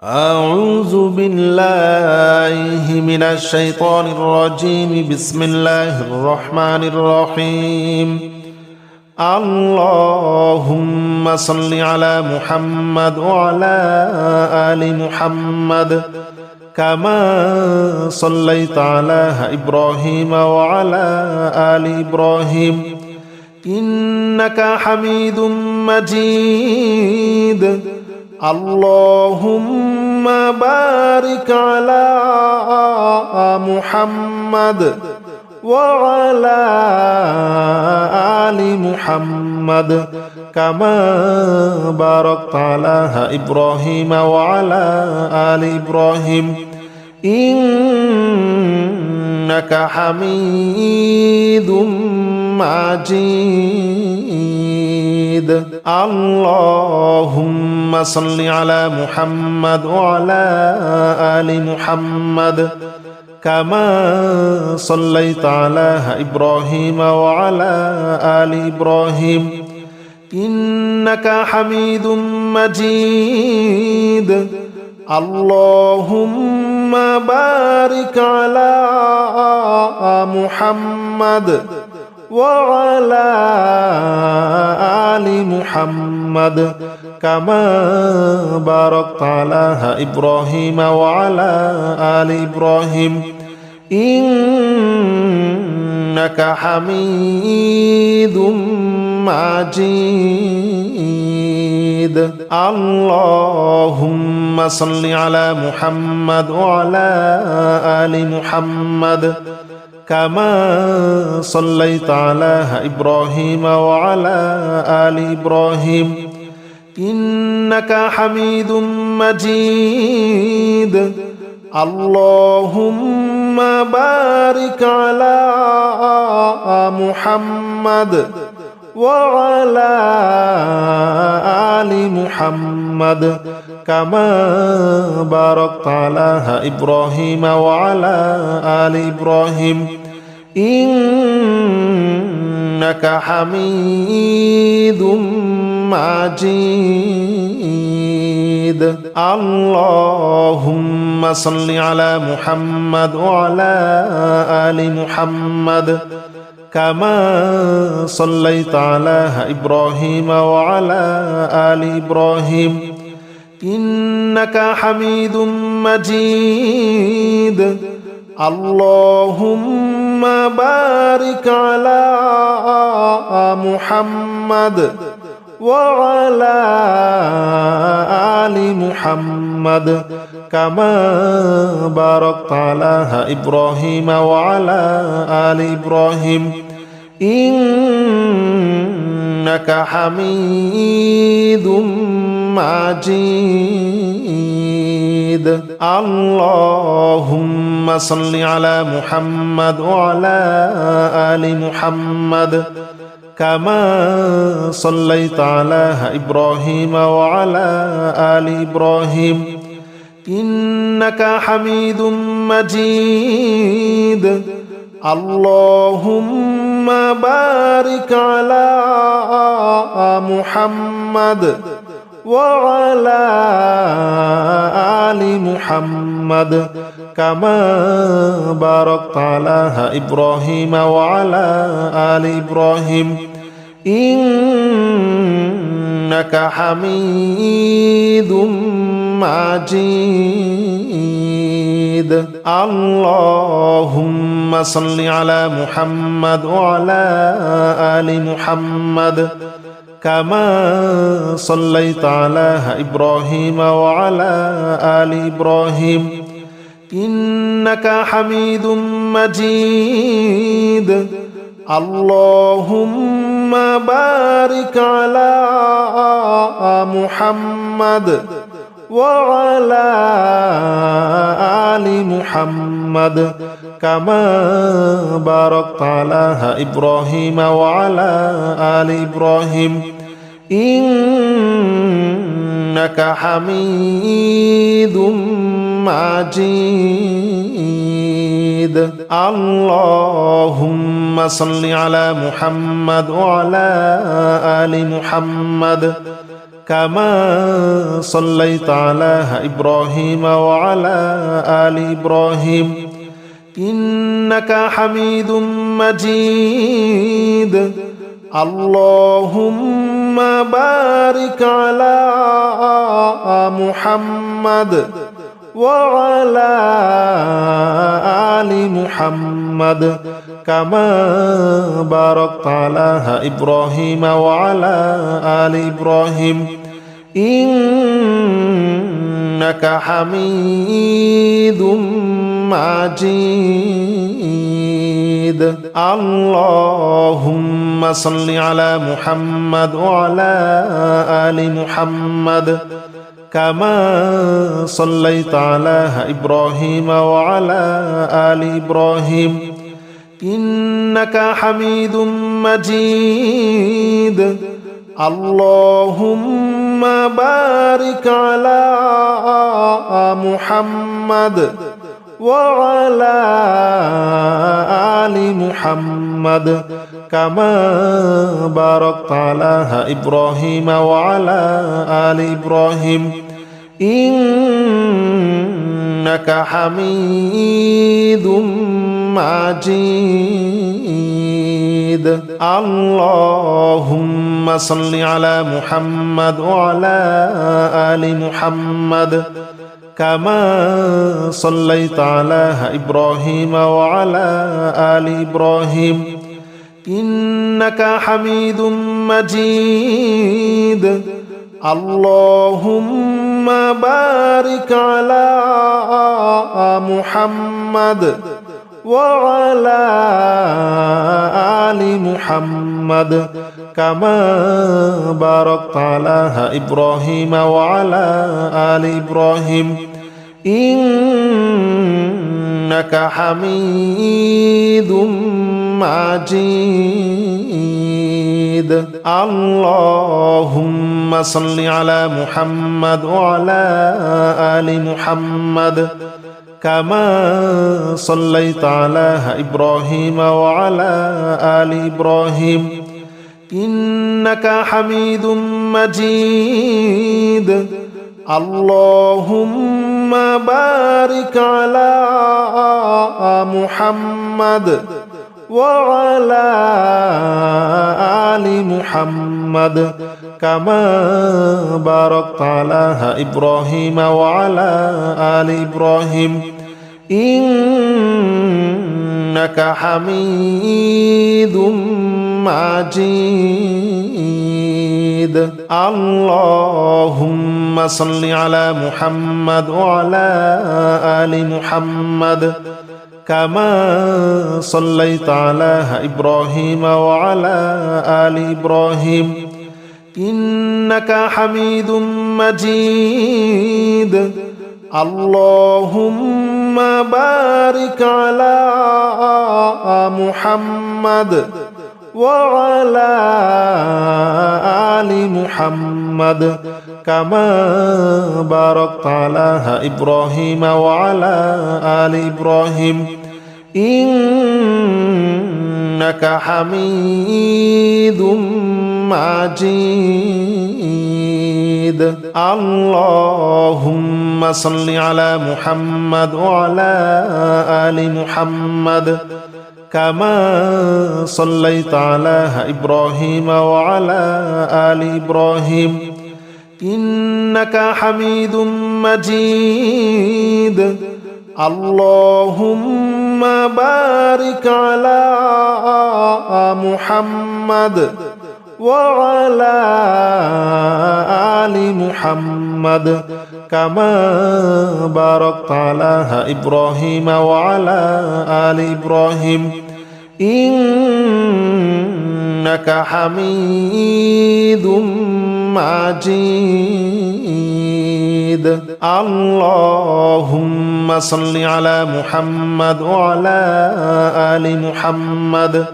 أعوذ بالله من الشيطان الرجيم. بسم الله الرحمن الرحيم. اللهم صل على محمد وعلى آل محمد كما صليت على إبراهيم وعلى آل إبراهيم إنك حميد مجيد. اللهم بارك على محمد وعلى آل محمد كما باركت على إبراهيم وعلى آل إبراهيم إنك حميد مجيد. اللهم صل على محمد وعلى آل محمد كما صليت على إبراهيم وعلى آل إبراهيم إنك حميد مجيد. اللهم بارك على محمد وعلى آل محمد كما باركت على إبراهيم وعلى آل إبراهيم إنك حميد مجيد. اللهم صل على محمد وعلى آل محمد كما صليت على إبراهيم وعلى آل إبراهيم إنك حميد مجيد. اللهم بارك على محمد وعلى آل محمد كما باركت على إبراهيم وعلى آل إبراهيم إنك حميد مجيد. اللهم صل على محمد وعلى آل محمد كما صليت على إبراهيم وعلى آل إبراهيم إنك حميد مجيد. اللهم بارك على محمد وعلى آل محمد كما باركت على إبراهيم وعلى آل إبراهيم إنك حميد مجيد. اللهم صل على محمد وعلى آل محمد كما صليت على إبراهيم وعلى آل إبراهيم إنك حميد مجيد. اللهم بارك على محمد وعلى آل محمد كما باركت على إبراهيم وعلى آل إبراهيم إنك حميد مجيد. اللهم صل على محمد وعلى آل محمد كما صليت على إبراهيم وعلى آل إبراهيم إنك حميد مجيد. اللهم بارك على محمد وعلى آل محمد كما باركت على إبراهيم وعلى آل إبراهيم إنك حميد مجيد. اللهم صل على محمد وعلى آل محمد كما صليت على إبراهيم وعلى آل إبراهيم إنك حميد مجيد اللهم بارك على محمد وعلى آل محمد كما باركت على إبراهيم وعلى آل إبراهيم إنك حميد مجيد اللهم صل على محمد وعلى آل محمد كما صليت على إبراهيم وعلى آل إبراهيم إنك حميد مجيد اللهم بارك على محمد وعلى آل محمد كما باركت على إبراهيم وعلى آل إبراهيم إنك حميد مجيد اللهم صل على محمد وعلى آل محمد كما صليت على إبراهيم وعلى آل إبراهيم إنك حميد مجيد اللهم بارك على محمد وعلى آل محمد كما باركت على إبراهيم وعلى آل إبراهيم إنك حميد مجيد اللهم صل على محمد وعلى آل محمد كما صليت على إبراهيم وعلى آل إبراهيم إنك حميد مجيد اللهم بارك على محمد وعلى آل محمد كما باركت على إبراهيم وعلى آل إبراهيم إنك حميد مجيد اللهم صل على محمد وعلى آل محمد كما صليت على إبراهيم وعلى آل إبراهيم إنك حميد مجيد اللهم بارك على محمد وعلى آل محمد كما باركت على إبراهيم وعلى آل إبراهيم إنك حميد مجيد اللهم صل على محمد وعلى آل محمد كما صليت على إبراهيم وعلى آل إبراهيم إنك حميد مجيد اللهم بارك على محمد وعلى آل محمد كما باركت على إبراهيم وعلى آل إبراهيم إنك حميد مجيد اللهم صل على محمد وعلى آل محمد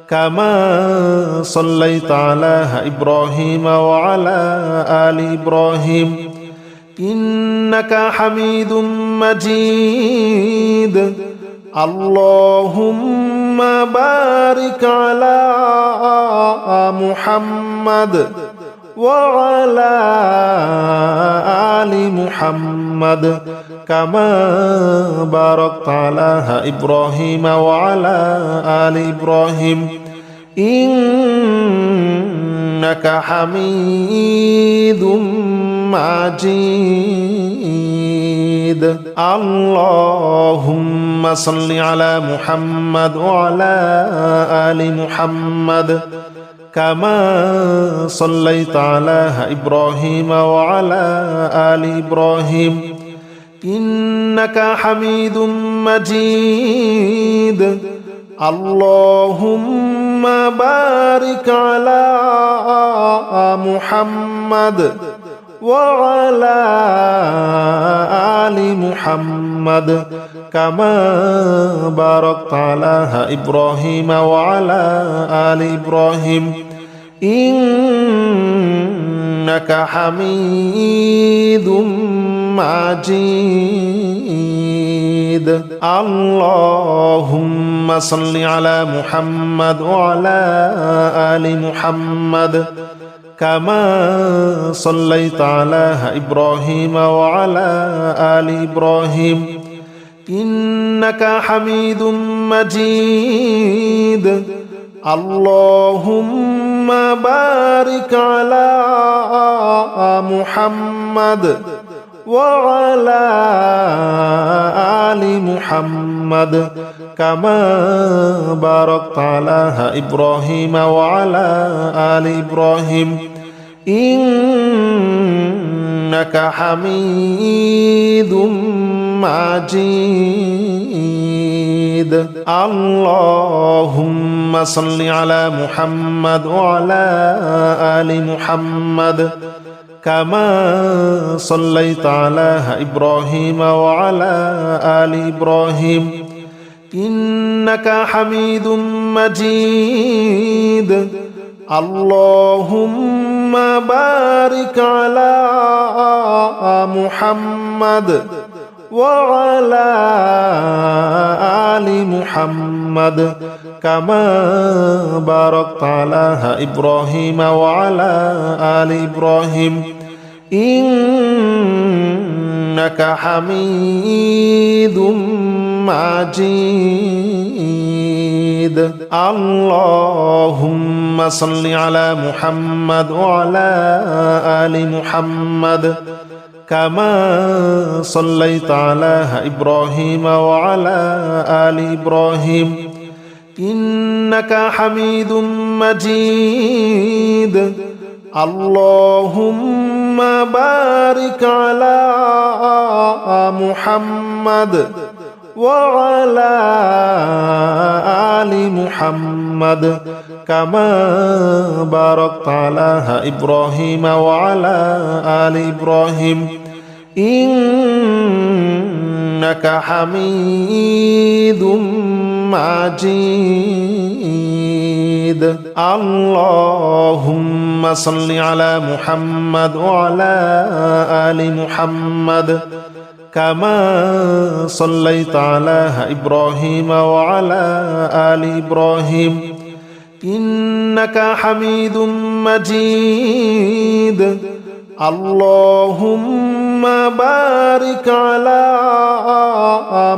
كما صليت على إبراهيم وعلى آل إبراهيم إنك حميد مجيد اللهم بارك على محمد وعلى آل محمد كما باركت على إبراهيم وعلى آل إبراهيم إنك حميد مجيد. اللهم صل على محمد وعلى آل محمد كما صليت على إبراهيم وعلى آل إبراهيم إنك حميد مجيد. اللهم بارك على محمد وعلى آل محمد كما باركت على إبراهيم وعلى آل إبراهيم إنك حميد مجيد. اللهم صل على محمد وعلى آل محمد كما صليت على إبراهيم وعلى آل إبراهيم إنك حميد مجيد. اللهم بارك على محمد وعلى آل محمد كما باركت على إبراهيم وعلى آل إبراهيم إنك حميد مجيد. اللهم صل على محمد وعلى آل محمد كما صليت على إبراهيم وعلى آل إبراهيم إنك حميد مجيد. اللهم بارك على محمد وعلى آل محمد كما باركت على إبراهيم وعلى آل إبراهيم إنك حميد مجيد. اللهم صل على محمد وعلى آل محمد كما صليت على إبراهيم وعلى آل إبراهيم إنك حميد مجيد. اللهم بارك على محمد وعلى آل محمد كما باركت على إبراهيم وعلى آل إبراهيم إنك حميد مجيد. اللهم صل على محمد وعلى آل محمد كما صليت على إبراهيم وعلى آل إبراهيم إنك حميد مجيد. اللهم بارك على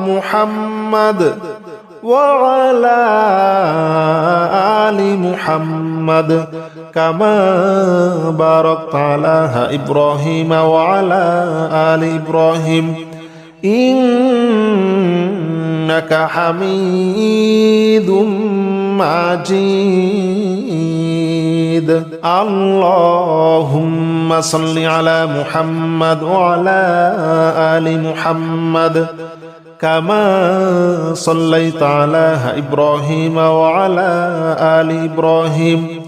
محمد وعلى آل محمد كما باركت على إبراهيم وعلى آل إبراهيم إنك حميد مجيد. اللهم صل على محمد وعلى آل محمد كما صليت على إبراهيم وعلى آل إبراهيم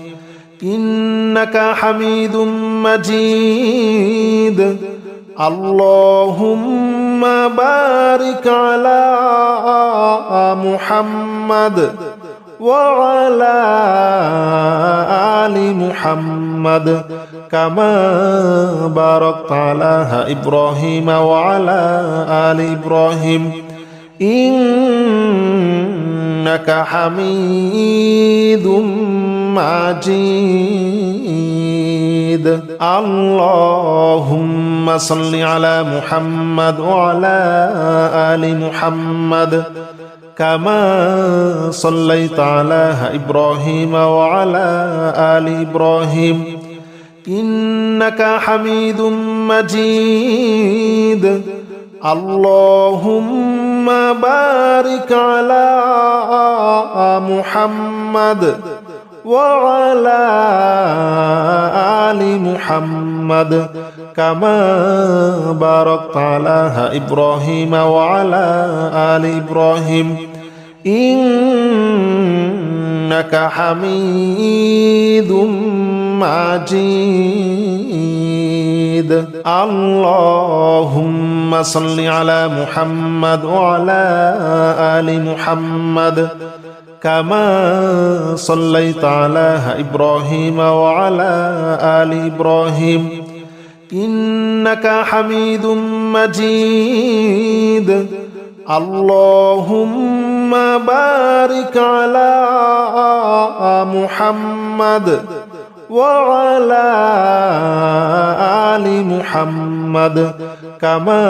إنك حميد مجيد. اللهم بارك على محمد وعلى آل محمد كما باركت على إبراهيم وعلى آل إبراهيم إنك حميد مجيد اللهم صل على محمد وعلى آل محمد كما صليت على إبراهيم وعلى آل إبراهيم إنك حميد مجيد اللهم بارك على محمد وعلى آل محمد كما باركت على إبراهيم وعلى آل إبراهيم إنك حميد مجيد اللهم صل على محمد وعلى آل محمد كما صليت على إبراهيم وعلى آل إبراهيم إنك حميد مجيد اللهم بارك على محمد وعلى آل محمد كما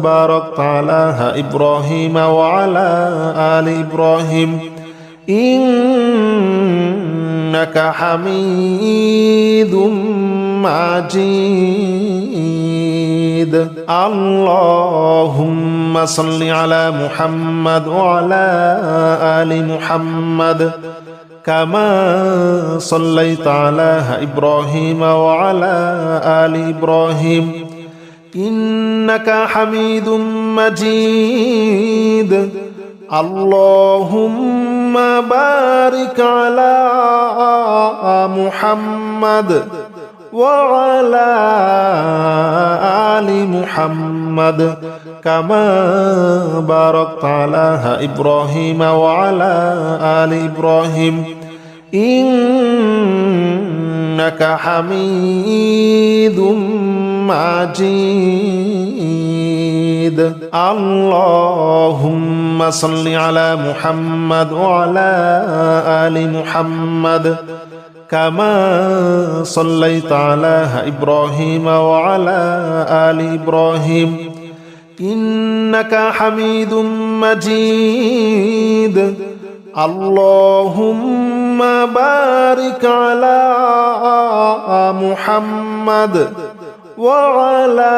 باركت على إبراهيم وعلى آل إبراهيم إنك حميد مجيد اللهم صل على محمد وعلى آل محمد كما صليت على إبراهيم وعلى آل إبراهيم إنك حميد مجيد اللهم بارك على محمد وعلى آل محمد كما باركت على إبراهيم وعلى آل إبراهيم إنك حميد مجيد اللهم صل على محمد وعلى آل محمد كما صليت على إبراهيم وعلى آل إبراهيم إنك حميد مجيد اللهم بارك على محمد وعلى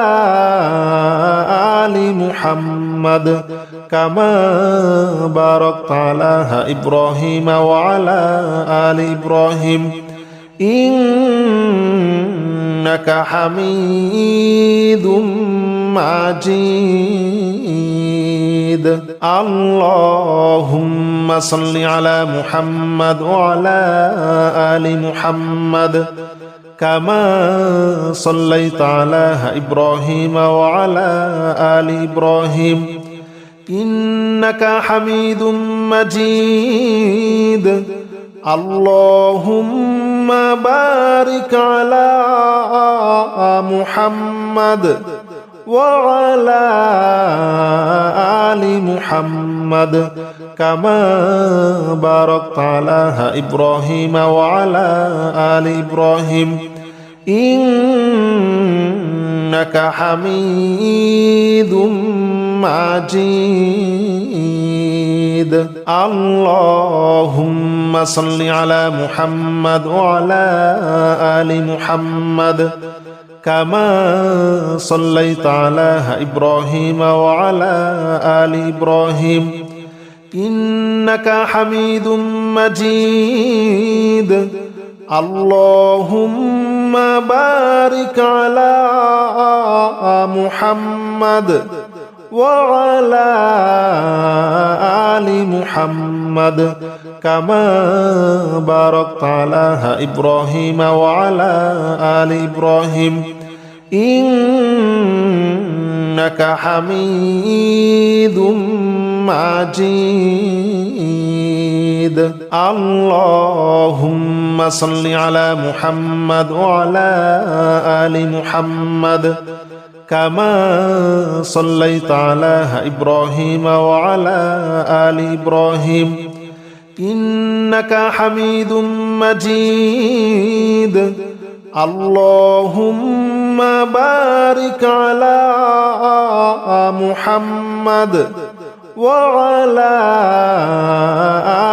آل محمد كما باركت على إبراهيم وعلى آل إبراهيم إنك حميد مجيد اللهم صل على محمد وعلى آل محمد كما صليت على إبراهيم وعلى آل إبراهيم إنك حميد مجيد اللهم بارك على محمد وعلى آل محمد كما باركت على إبراهيم وعلى آل إبراهيم إنك حميد مجيد اللهم صل على محمد وعلى آل محمد كما صليت على إبراهيم وعلى آل إبراهيم إنك حميد مجيد اللهم بارك على محمد وعلى آل محمد كما باركت على إبراهيم وعلى آل إبراهيم إنك حميد مجيد اللهم صل على محمد وعلى آل محمد كما صليت على إبراهيم وعلى آل إبراهيم إنك حميد مجيد اللهم بارك على محمد وعلى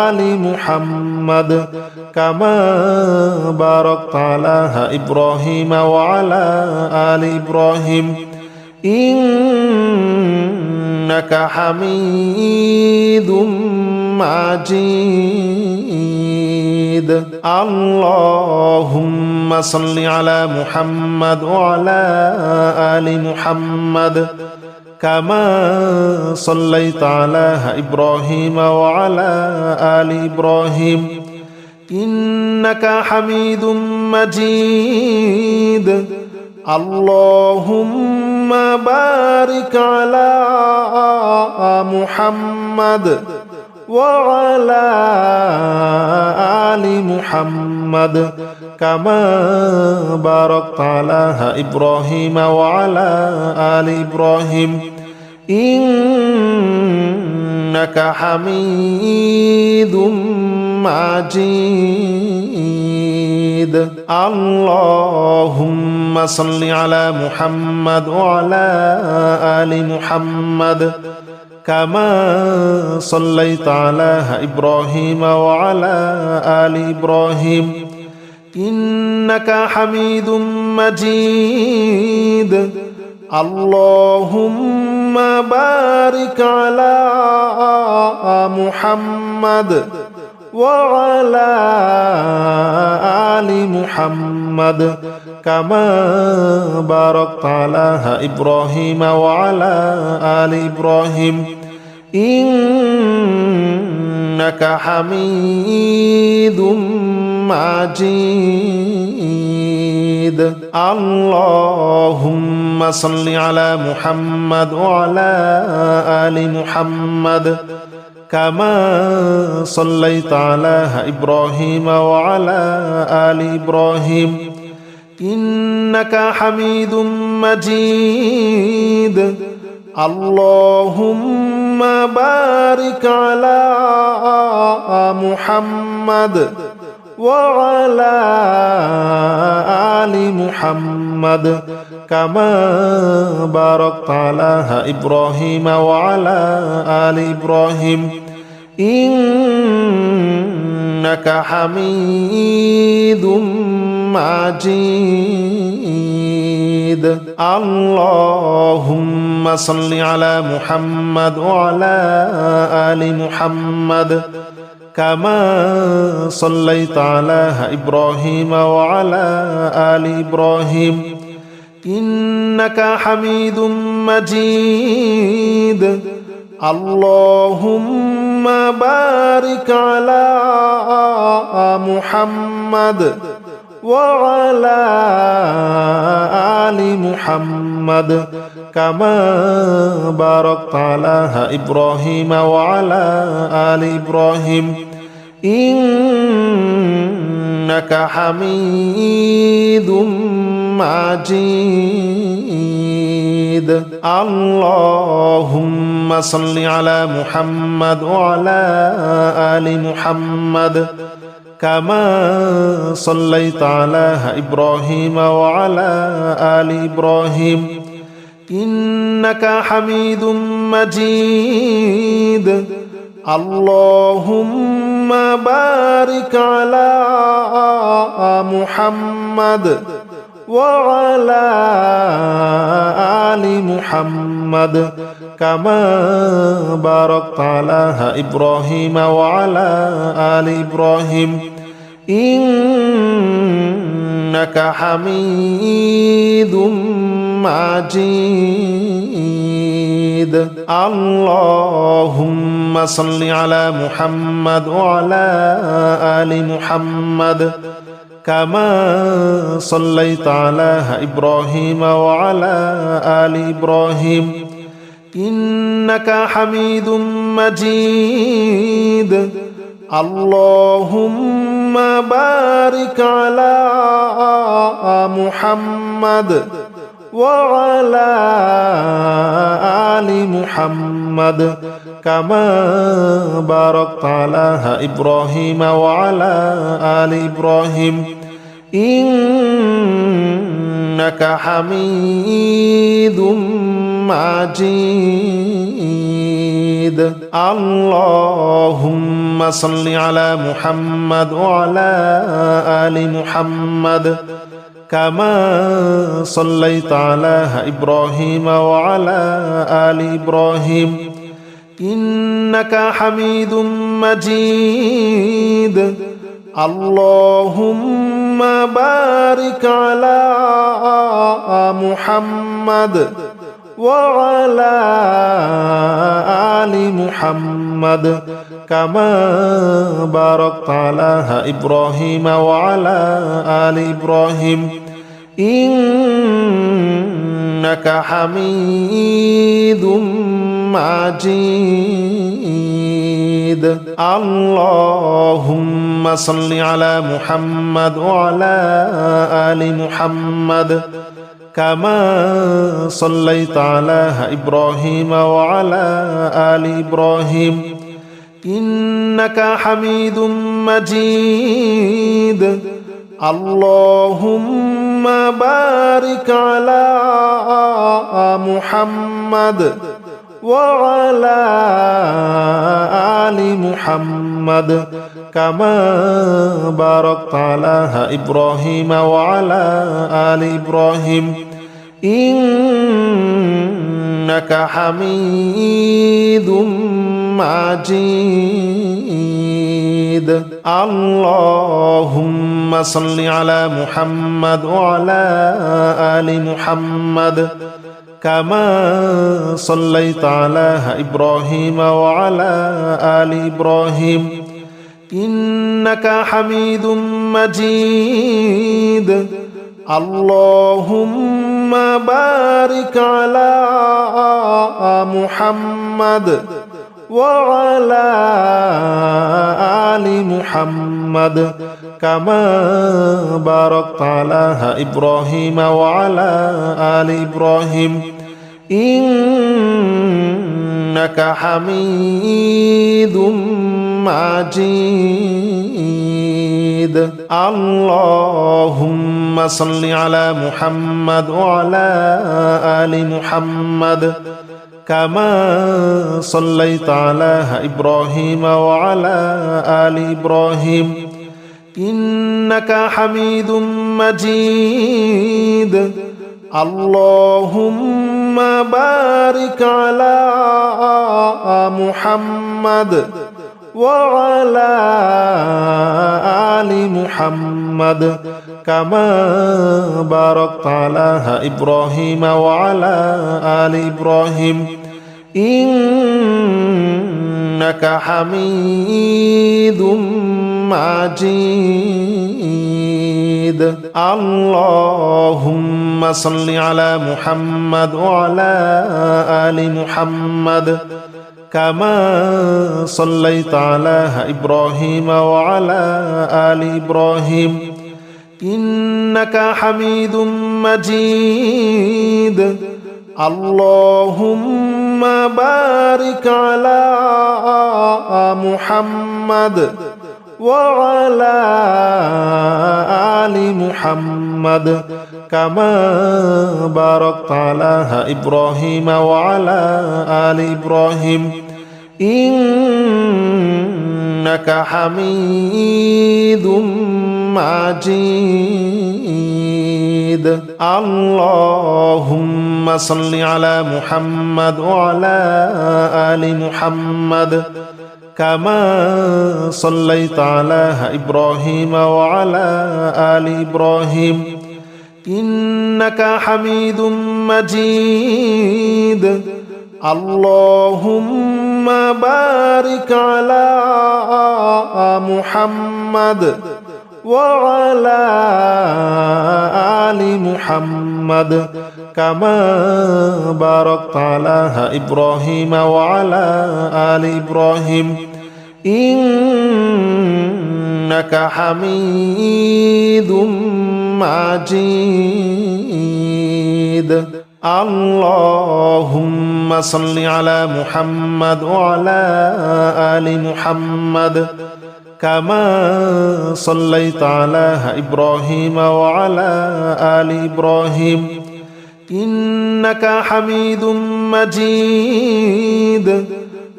آل محمد كما باركت على إبراهيم وعلى آل إبراهيم إنك حميد مجيد اللهم صل على محمد وعلى آل محمد كما صليت على إبراهيم وعلى آل إبراهيم إنك حميد مجيد اللهم بارك على محمد وعلى آل محمد كما باركت على إبراهيم وعلى آل إبراهيم إنك حميد مجيد اللهم صل على محمد وعلى آل محمد كما صليت على إبراهيم وعلى آل إبراهيم إنك حميد مجيد اللهم بارك على محمد وعلى آل محمد كما باركت على إبراهيم وعلى آل إبراهيم إنك حميد مجيد اللهم صل على محمد وعلى آل محمد كما صليت على إبراهيم وعلى آل إبراهيم إنك حميد مجيد اللهم بارك على محمد وعلى آل محمد كما باركت على إبراهيم وعلى آل إبراهيم إنك حميد مجيد اللهم صل على محمد وعلى آل محمد كما صليت على إبراهيم وعلى آل إبراهيم إنك حميد مجيد اللهم بارك على محمد وعلى آل محمد كما باركت على إبراهيم وعلى آل إبراهيم إنك حميد مجيد اللهم صل على محمد وعلى آل محمد كما صليت على إبراهيم وعلى آل إبراهيم إنك حميد مجيد اللهم بارك على محمد وعلى آل محمد كما باركت على إبراهيم وعلى آل إبراهيم إنك حميد مجيد اللهم صل على محمد وعلى آل محمد كما صليت على إبراهيم وعلى آل إبراهيم إنك حميد مجيد اللهم بارك على محمد وعلى آل محمد كما باركت على إبراهيم وعلى آل إبراهيم إنك حميد مجيد اللهم صل على محمد وعلى آل محمد كما صليت على إبراهيم وعلى آل إبراهيم إنك حميد مجيد اللهم بارك على محمد وعلى آل محمد كما باركت على إبراهيم وعلى آل إبراهيم إنك حميد مجيد اللهم صل على محمد وعلى آل محمد كما صليت على إبراهيم وعلى آل إبراهيم إنك حميد مجيد اللهم بارك على محمد وعلى آل محمد كما باركت على إبراهيم وعلى آل إبراهيم إنك حميد مجيد اللهم صل على محمد وعلى آل محمد كما صليت على إبراهيم وعلى آل إبراهيم إنك حميد مجيد اللهم بارك على محمد وعلى آل محمد كما باركت على إبراهيم وعلى آل إبراهيم إنك حميد مجيد اللهم صل على محمد وعلى آل محمد كما صليت على إبراهيم وعلى آل إبراهيم إنك حميد مجيد اللهم بارك على محمد وعلى آل محمد كما باركت على إبراهيم وعلى آل إبراهيم إنك حميد مجيد اللهم صل على محمد وعلى آل محمد كما صليت على إبراهيم وعلى آل إبراهيم إنك حميد مجيد اللهم بارك على محمد وعلى آل محمد كما باركت على إبراهيم وعلى آل إبراهيم إنك حميد مجيد اللهم صل على محمد وعلى آل محمد كما صليت على إبراهيم وعلى آل إبراهيم إنك حميد مجيد اللهم بارك على محمد وعلى آل محمد كما باركت على إبراهيم وعلى آل إبراهيم إنك حميد مجيد اللهم صل على محمد وعلى آل محمد كما صليت على إبراهيم وعلى آل إبراهيم إنك حميد مجيد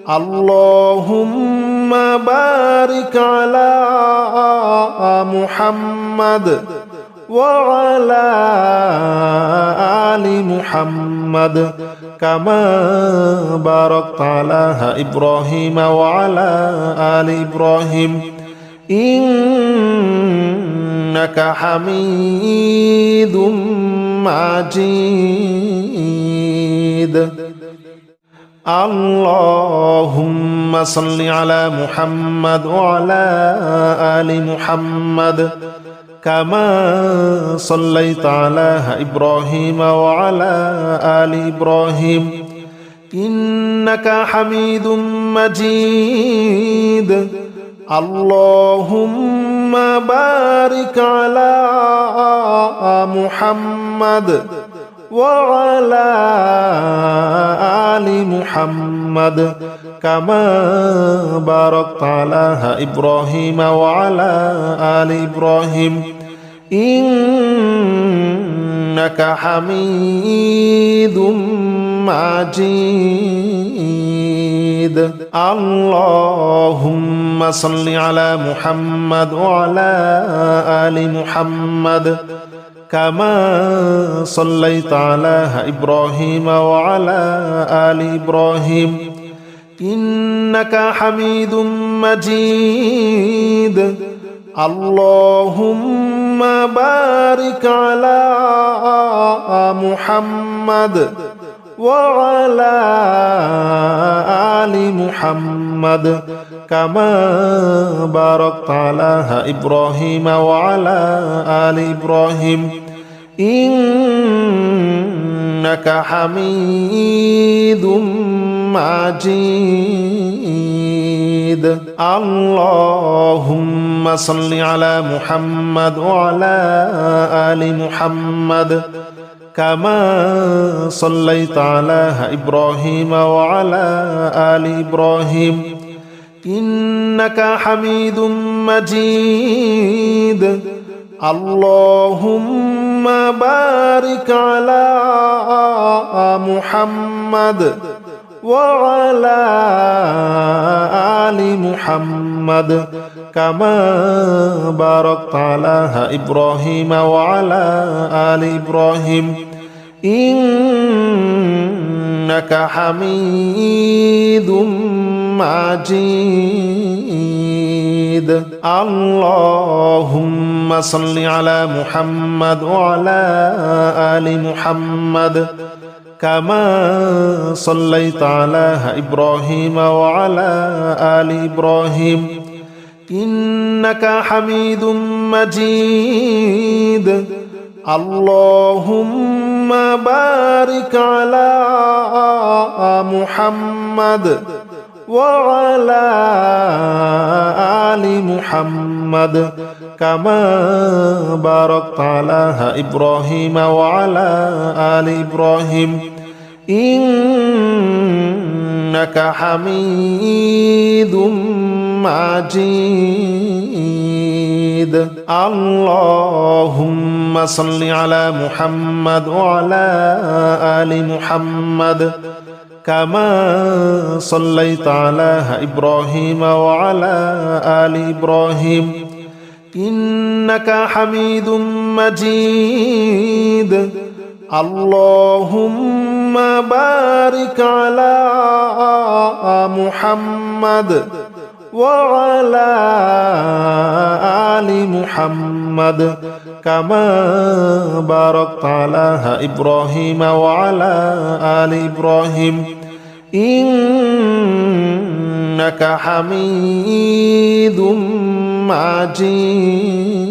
اللهم بارك على محمد وعلى آل محمد كما باركت على إبراهيم وعلى آل إبراهيم إنك حميد مجيد اللهم صل على محمد وعلى آل محمد كما صليت على إبراهيم وعلى آل إبراهيم إنك حميد مجيد اللهم بارك على محمد وعلى آل محمد كما باركت على إبراهيم وعلى آل إبراهيم إنك حميد مجيد اللهم صل على محمد وعلى آل محمد كما صليت على إبراهيم وعلى آل إبراهيم إنك حميد مجيد اللهم بارك على محمد وعلى آل محمد كما باركت على إبراهيم وعلى آل إبراهيم إنك حميد مجيد اللهم صل على محمد وعلى آل محمد كما صليت على إبراهيم وعلى آل إبراهيم إنك حميد مجيد اللهم بارك على محمد وعلى آل محمد كما باركت على إبراهيم وعلى آل إبراهيم إنك حميد مجيد اللهم صل على محمد وعلى آل محمد كما صليت على إبراهيم وعلى آل إبراهيم إنك حميد مجيد اللهم بارك على محمد وعلى آل محمد كما باركت على إبراهيم وعلى آل إبراهيم إنك حميد مجيد اللهم صل على محمد وعلى آل محمد كما صليت على إبراهيم وعلى آل إبراهيم إنك حميد مجيد اللهم بارك على محمد وعلى آل محمد كما باركت على إبراهيم وعلى آل إبراهيم إنك حميد مجيد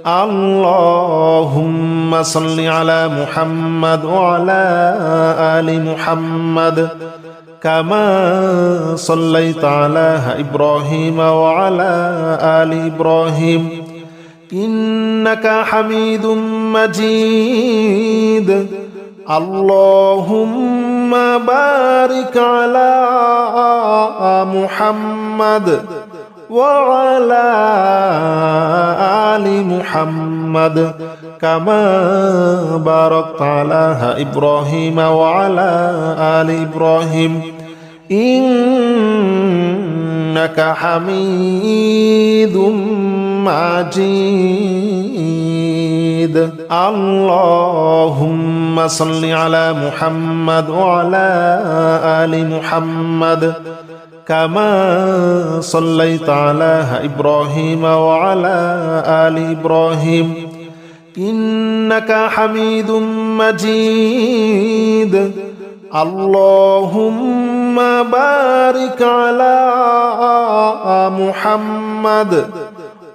اللهم صل على محمد وعلى آل محمد كما صليت على إبراهيم وعلى آل إبراهيم إنك حميد مجيد اللهم بارك على محمد وعلى آل محمد كما باركت على إبراهيم وعلى آل إبراهيم إنك حميد مجيد اللهم صل على محمد وعلى آل محمد كما صليت على إبراهيم وعلى آل إبراهيم إنك حميد مجيد اللهم بارك على محمد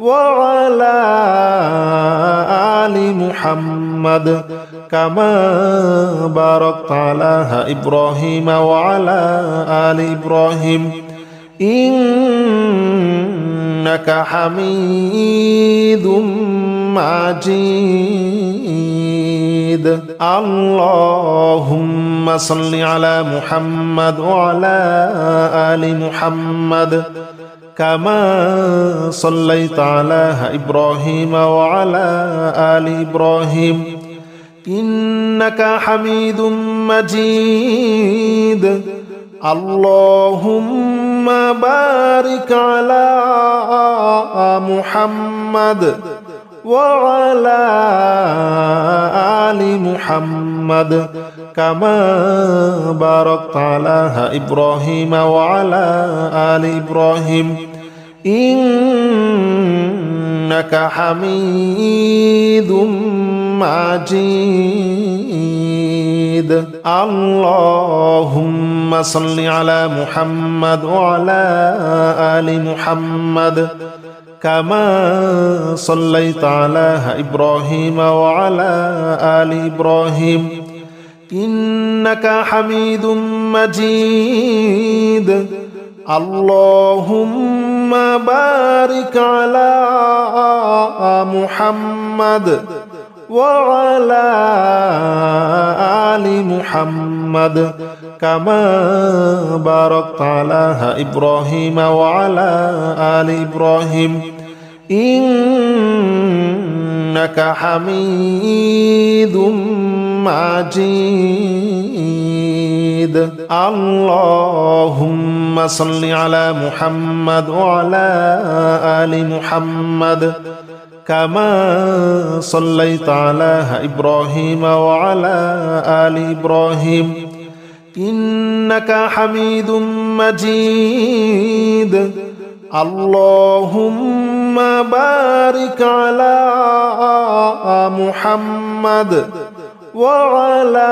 وعلى آل محمد كما باركت على إبراهيم وعلى آل إبراهيم إنك حميد مجيد اللهم صل على محمد وعلى آل محمد كما صليت على إبراهيم وعلى آل إبراهيم إنك حميد مجيد اللهم بارك على محمد وعلى آل محمد كما باركت على إبراهيم وعلى آل إبراهيم إنك حميد مجيد اللهم صل على محمد وعلى آل محمد كما صليت على إبراهيم وعلى آل إبراهيم إنك حميد مجيد اللهم بارك على محمد وعلى آل محمد كما باركت على إبراهيم وعلى آل إبراهيم إنك حميد مجيد اللهم صل على محمد وعلى آل محمد كما صليت على إبراهيم وعلى آل إبراهيم إنك حميد مجيد اللهم بارك على محمد وعلى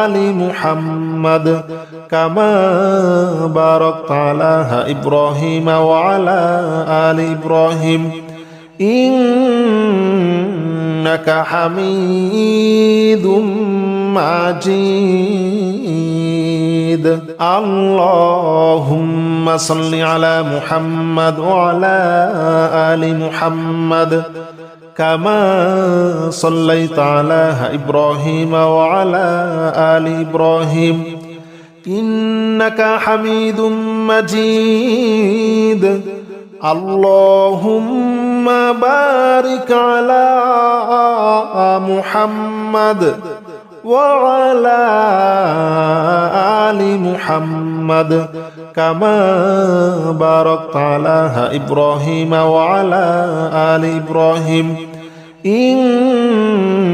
آل محمد كما باركت على إبراهيم وعلى آل إبراهيم إنك حميد مجيد اللهم صل على محمد وعلى آل محمد كما صليت على إبراهيم وعلى آل إبراهيم إنك حميد مجيد اللهم بارك على محمد وعلى آل محمد كما باركت على إبراهيم وعلى آل إبراهيم إنك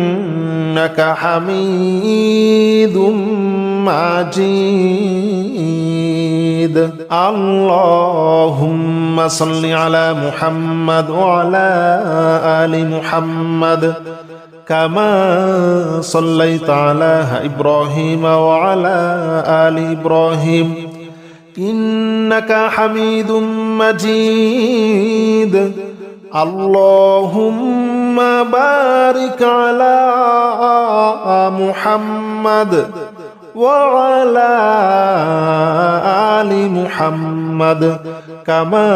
حميد مجيد اللهم صل على محمد وعلى آل محمد كما صليت على إبراهيم وعلى آل إبراهيم إنك حميد مجيد اللهم بارك على محمد وعلى آل محمد كما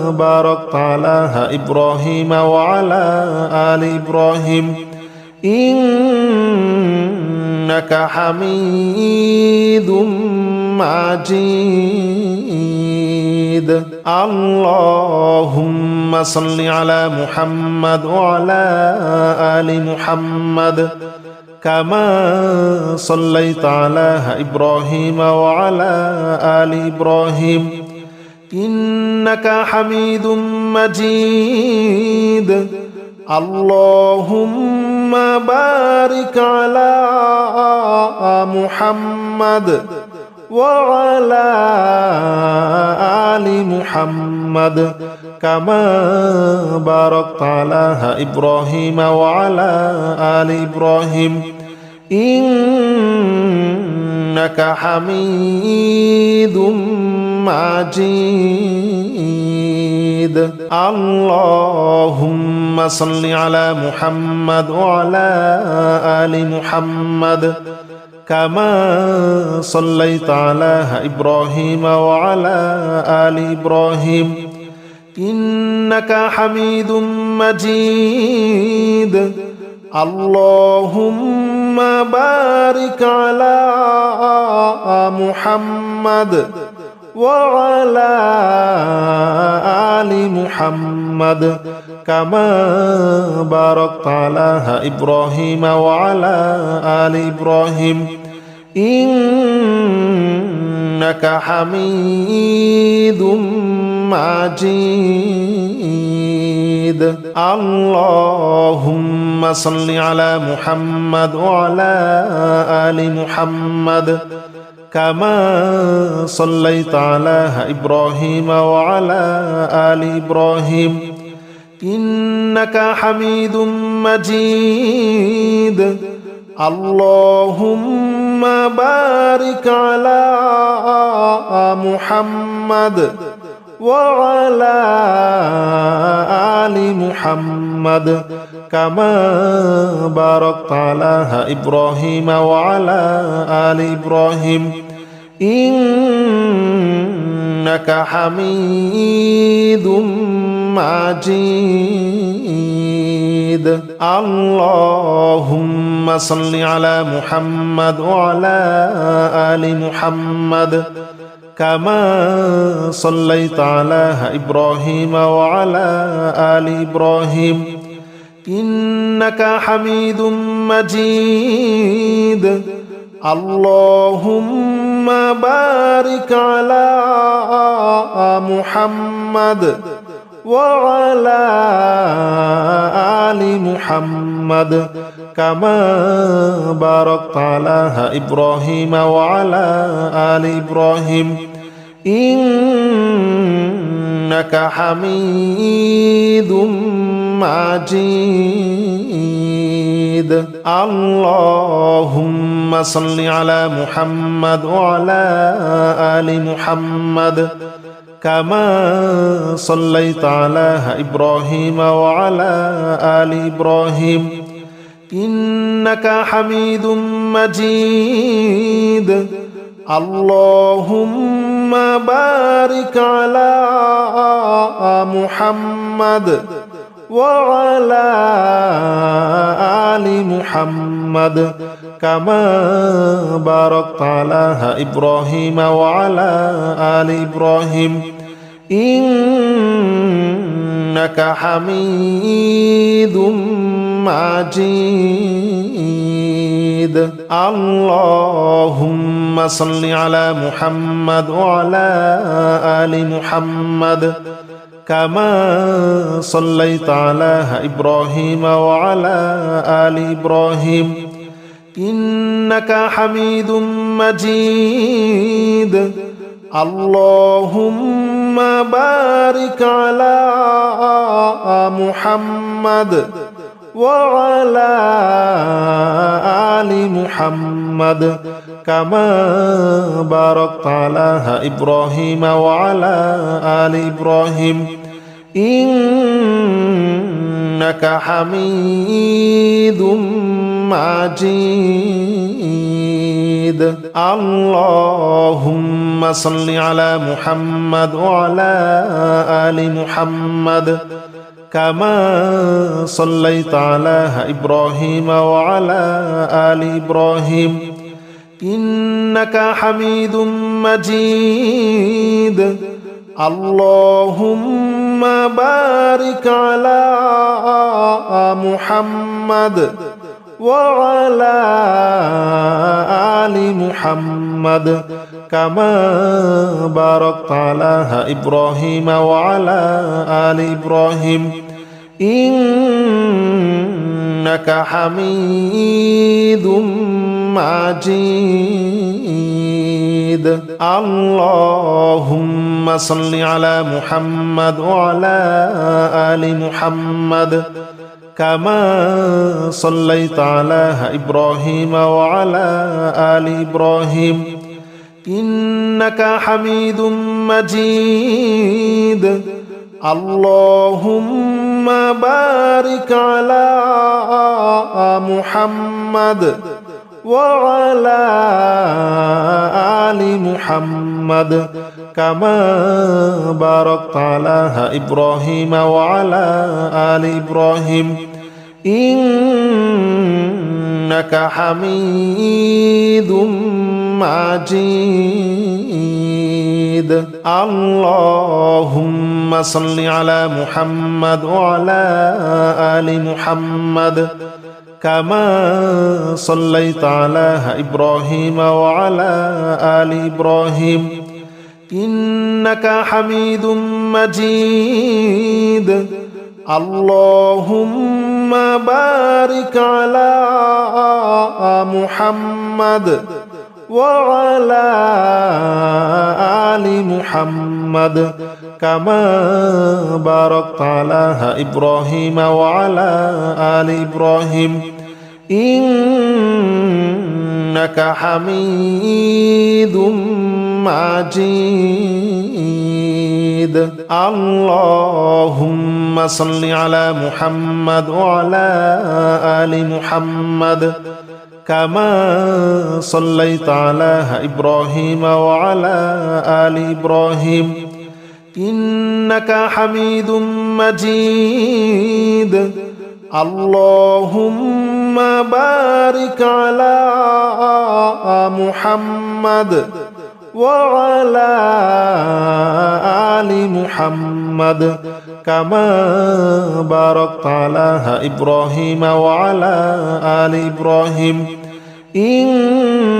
باركت على إبراهيم وعلى آل إبراهيم إنك حميد مجيد. اللهم صل على محمد وعلى آل محمد كما صليت على إبراهيم وعلى آل إبراهيم إنك حميد مجيد. اللهم بارك على محمد وعلى آل محمد كما باركت على إبراهيم وعلى آل إبراهيم إنك حميد مجيد. اللهم صل على محمد وعلى آل محمد كما صليت على إبراهيم وعلى آل إبراهيم إنك حميد مجيد. اللهم بارك على محمد وعلى آل محمد كما باركت على إبراهيم وعلى آل إبراهيم إنك حميد مجيد. اللهم صل على محمد وعلى آل محمد كما صليت على إبراهيم وعلى آل إبراهيم إنك حميد مجيد. اللهم بارك على محمد وعلى آل محمد كما باركت على إبراهيم وعلى آل إبراهيم إنك حميد مجيد. اللهم صل على محمد وعلى آل محمد كما صليت على إبراهيم وعلى آل إبراهيم إنك حميد مجيد. اللهم بارك على محمد وعلى آل محمد كما باركت على إبراهيم وعلى آل إبراهيم إنك حميد مجيد. اللهم صل على محمد وعلى آل محمد كما صليت على إبراهيم وعلى آل إبراهيم إنك حميد مجيد. اللهم بارك على محمد وعلى آل محمد كما باركت على إبراهيم وعلى آل إبراهيم إنك حميد مجيد. اللهم صل على محمد وعلى آل محمد كما صليت على إبراهيم وعلى آل إبراهيم إنك حميد مجيد. اللهم بارك على محمد وعلى آل محمد كما باركت على إبراهيم وعلى آل إبراهيم إنك حميد مجيد اللهم صل على محمد وعلى آل محمد كما صليت على إبراهيم وعلى آل إبراهيم إنك حميد مجيد اللهم بارك على محمد وعلى آل محمد كما باركت على إبراهيم وعلى آل إبراهيم إنك حميد مجيد اللهم صل على محمد وعلى آل محمد كما صليت على إبراهيم وعلى آل إبراهيم إنك حميد مجيد اللهم بارك على محمد وعلى آل محمد كما باركت على إبراهيم وعلى آل إبراهيم إنك حميد مجيد اللهم صل على محمد وعلى آل محمد كما صليت على إبراهيم وعلى آل إبراهيم إنك حميد مجيد اللهم بارك على محمد وعلى آل محمد كما باركت على إبراهيم وعلى آل إبراهيم إنك حميد مجيد اللهم صل على محمد وعلى آل محمد كما صليت على إبراهيم وعلى آل إبراهيم إنك حميد مجيد اللهم بارك على محمد وعلى آل محمد كما باركت على إبراهيم وعلى آل إبراهيم إنك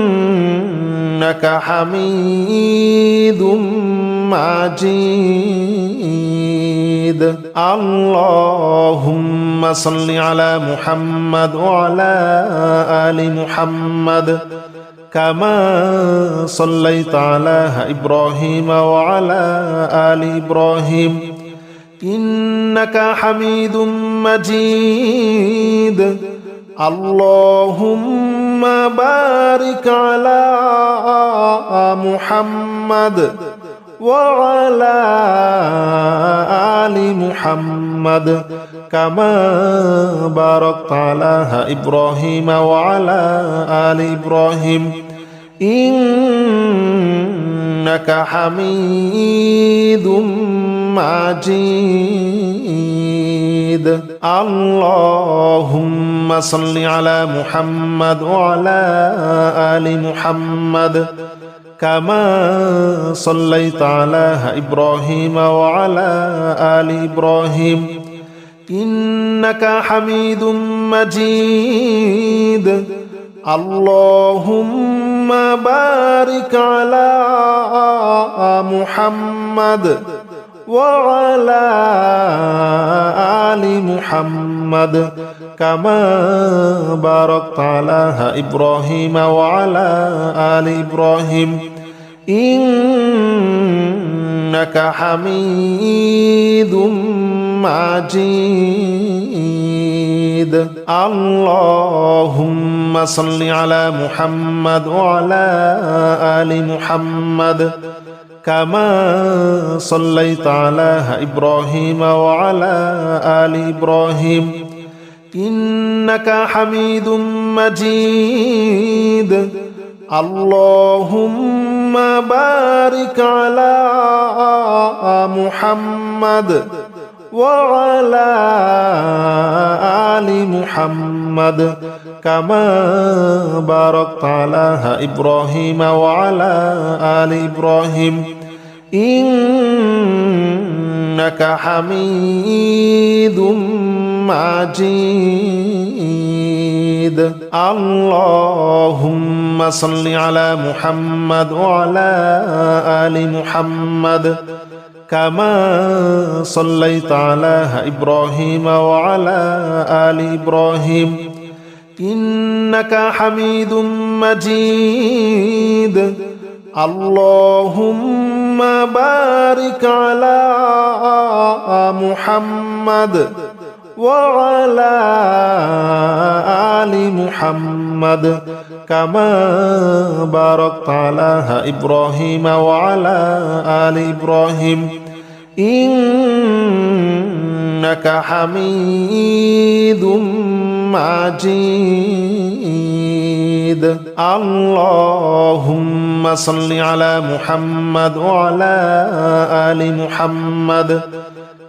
حميد مجيد اللهم صل على محمد وعلى آل محمد كما صليت على إبراهيم وعلى آل إبراهيم إنك حميد مجيد اللهم بارك على محمد وعلى آل محمد كما باركت على إبراهيم وعلى آل إبراهيم إنك حميد مجيد اللهم صل على محمد وعلى آل محمد كما صليت على إبراهيم وعلى آل إبراهيم إنك حميد مجيد اللهم بارك على محمد وعلى آل محمد كما باركت على إبراهيم وعلى آل إبراهيم إنك حميد مجيد اللهم صل على محمد وعلى آل محمد كما صليت على إبراهيم وعلى آل إبراهيم إنك حميد مجيد اللهم بارك على محمد وعلى آل محمد كما باركت على إبراهيم وعلى آل إبراهيم إنك حميد مجيد اللهم صل على محمد وعلى آل محمد كما صليت على إبراهيم وعلى آل إبراهيم إنك حميد مجيد اللهم بارك على محمد وعلى آل محمد كما باركت على إبراهيم وعلى آل إبراهيم إنك حميد مجيد اللهم صل على محمد وعلى آل محمد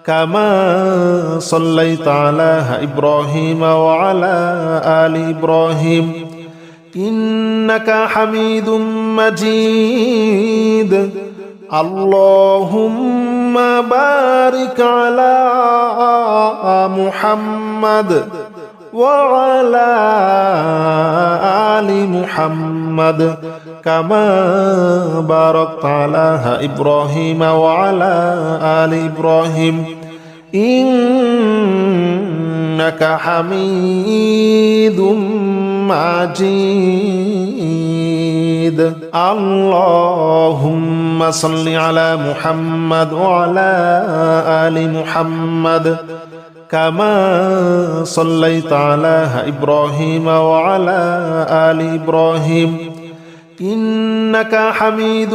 كما صليت على إبراهيم وعلى آل إبراهيم إنك حميد مجيد اللهم بارك على محمد وعلى آل محمد كما باركت على إبراهيم وعلى آل إبراهيم إنك حميد مجيد اللهم صل على محمد وعلى آل محمد كما صليت على إبراهيم وعلى آل إبراهيم إنك حميد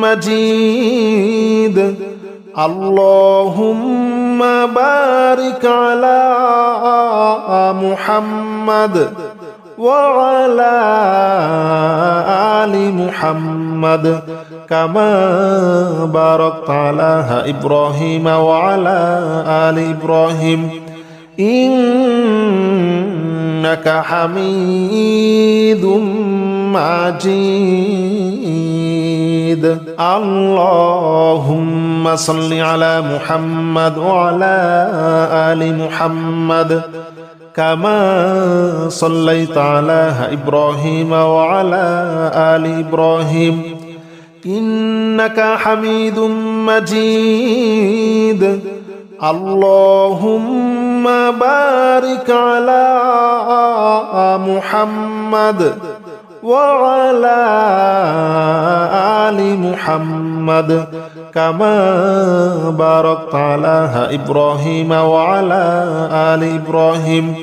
مجيد اللهم بارك على محمد وعلى آل محمد كما باركت على إبراهيم وعلى آل إبراهيم إنك حميد مجيد اللهم صل على محمد وعلى آل محمد كما صليت على إبراهيم وعلى آل إبراهيم إنك حميد مجيد اللهم بارك على محمد وعلى آل محمد كما باركت على إبراهيم وعلى آل إبراهيم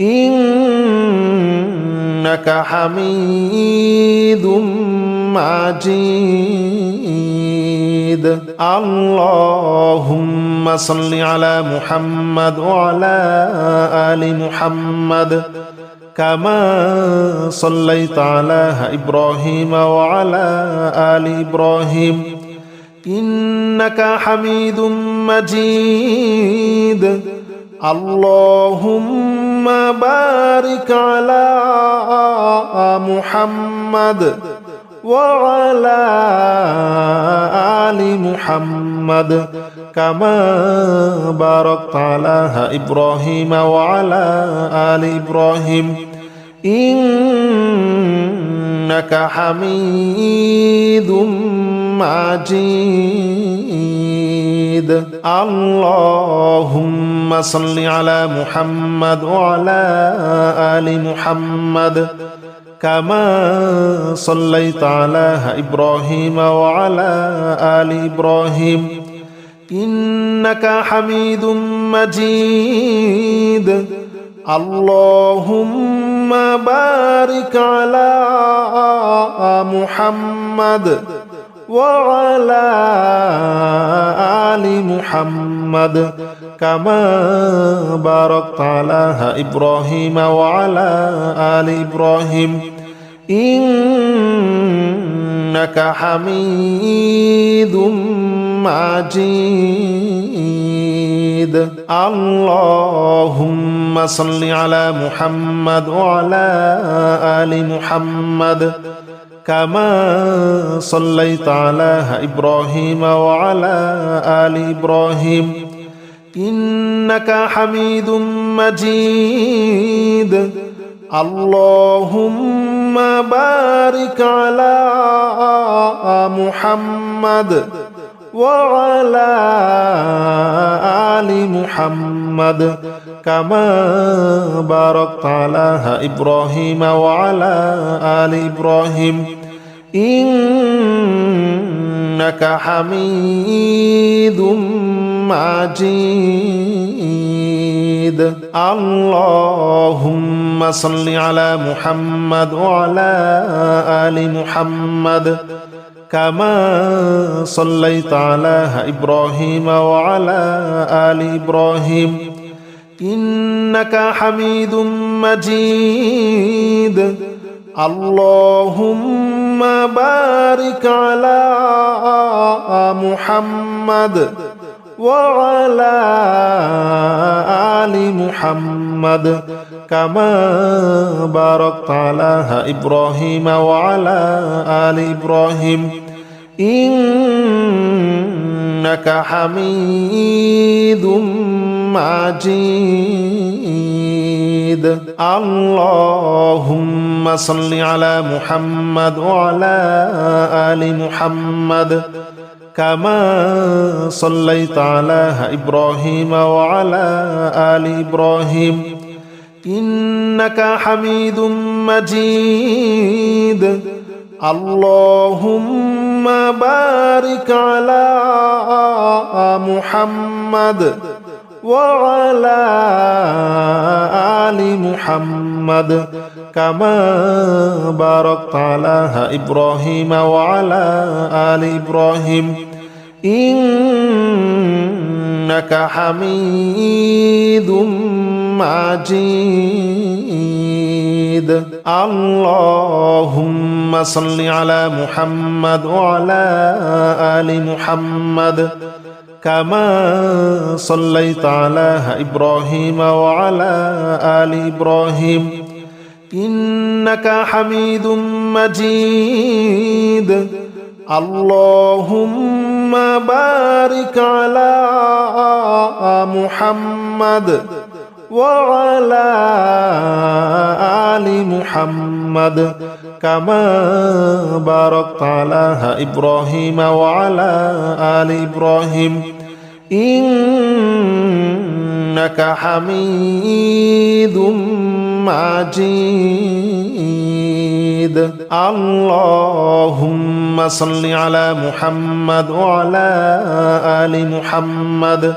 إنك حميد مجيد اللهم صل على محمد وعلى آل محمد كما صليت على إبراهيم وعلى آل إبراهيم إنك حميد مجيد اللهم بارك على محمد وعلى آل محمد كما باركت على إبراهيم وعلى آل إبراهيم إنك حميد مجيد اللهم صل على محمد وعلى آل محمد كما صليت على إبراهيم وعلى آل إبراهيم إنك حميد مجيد اللهم بارك على محمد وعلى آل محمد كما باركت على إبراهيم وعلى آل إبراهيم إنك حميد مجيد اللهم صل على محمد وعلى آل محمد كما صليت على إبراهيم وعلى آل إبراهيم إنك حميد مجيد اللهم بارك على محمد وعلى آل محمد كما باركت على إبراهيم وعلى آل إبراهيم إنك حميد مجيد اللهم صل على محمد وعلى آل محمد كما صليت على إبراهيم وعلى آل إبراهيم إنك حميد مجيد اللهم بارك على محمد وعلى آل محمد كما باركت على إبراهيم وعلى آل إبراهيم إنك حميد مجيد اللهم صل على محمد وعلى آل محمد كما صليت على إبراهيم وعلى آل إبراهيم إنك حميد مجيد اللهم بارك على محمد وعلى آل محمد كما باركت على إبراهيم وعلى آل إبراهيم إنك حميد مجيد اللهم صل على محمد وعلى آل محمد كما صليت على إبراهيم وعلى آل إبراهيم إنك حميد مجيد اللهم بارك على محمد وعلى آل محمد كما باركت على إبراهيم وعلى آل إبراهيم إنك حميد مجيد اللهم صل على محمد وعلى آل محمد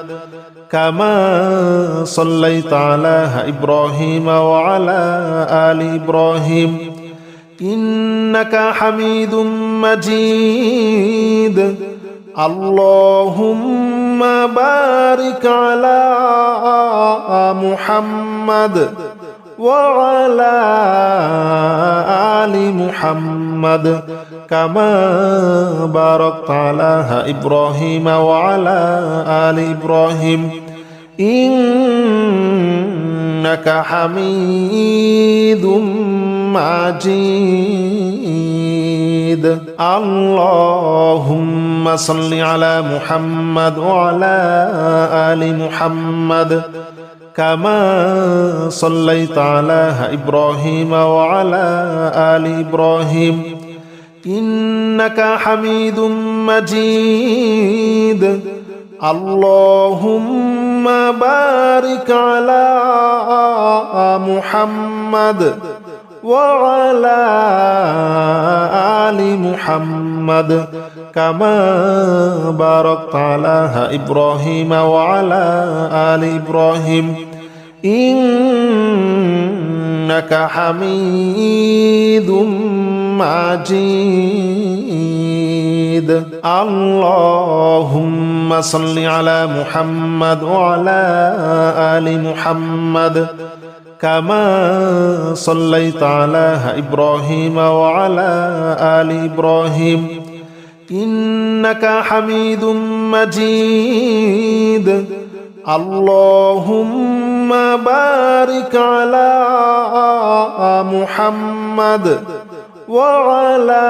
كما صليت على إبراهيم وعلى آل إبراهيم إنك حميد مجيد اللهم بارك على محمد وعلى آل محمد كما باركت على إبراهيم وعلى آل إبراهيم إنك حميد مجيد اللهم صل على محمد وعلى آل محمد كما صليت على إبراهيم وعلى آل إبراهيم إنك حميد مجيد اللهم بارك على محمد وعلى آل محمد كما باركت على إبراهيم وعلى آل إبراهيم إنك حميد مجيد اللهم صل على محمد وعلى آل محمد كما صليت على إبراهيم وعلى آل إبراهيم إنك حميد مجيد اللهم بارك على محمد وعلى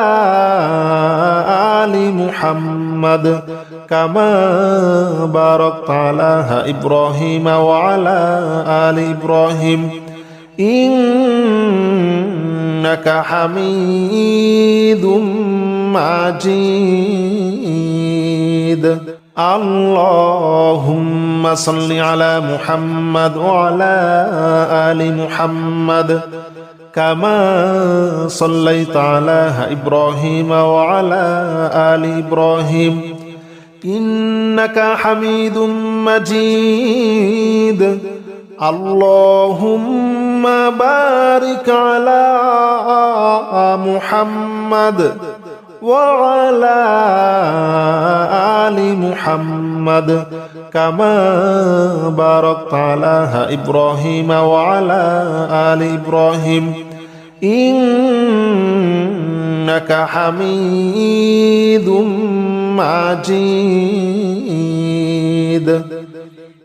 آل محمد كما باركت على إبراهيم وعلى آل إبراهيم إنك حميد مجيد اللهم صل على محمد وعلى آل محمد كما صليت على إبراهيم وعلى آل إبراهيم إنك حميد مجيد اللهم بارك على محمد وعلى آل محمد كما باركت على إبراهيم وعلى آل إبراهيم إنك حميد مجيد